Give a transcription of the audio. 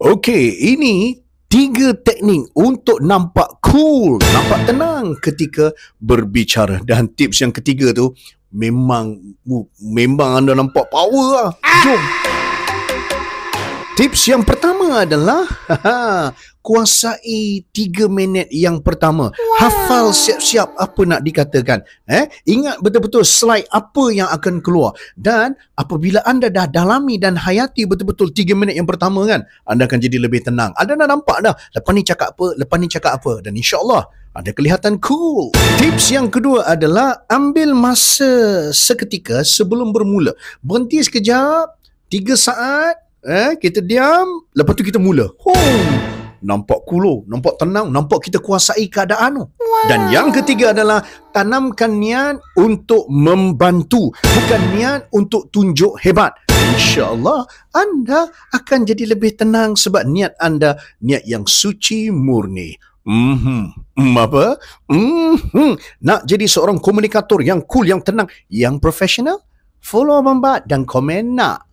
Okey, ini 3 teknik untuk nampak cool, nampak tenang ketika berbicara. Dan tips yang ketiga tu memang anda nampak power lah. Jom. Tips yang pertama adalah kuasai 3 minit yang pertama. Hafal siap-siap apa nak dikatakan. Ingat betul-betul slide apa yang akan keluar. Dan apabila anda dah dalami dan hayati betul-betul 3 minit yang pertama kan, anda akan jadi lebih tenang. Anda dah nampak dah lepas ni cakap apa, lepas ni cakap apa. Dan insyaAllah anda kelihatan cool. Tips yang kedua adalah ambil masa seketika sebelum bermula. Berhenti sekejap, 3 saat. Kita diam, lepas tu kita mula. Nampak cool, nampak tenang, nampak kita kuasai keadaan. Dan yang ketiga adalah tanamkan niat untuk membantu, bukan niat untuk tunjuk hebat. InsyaAllah anda akan jadi lebih tenang sebab niat anda niat yang suci murni. Apa? Nak jadi seorang komunikator yang cool, yang tenang, yang profesional? Follow Abang Bat dan komen nak.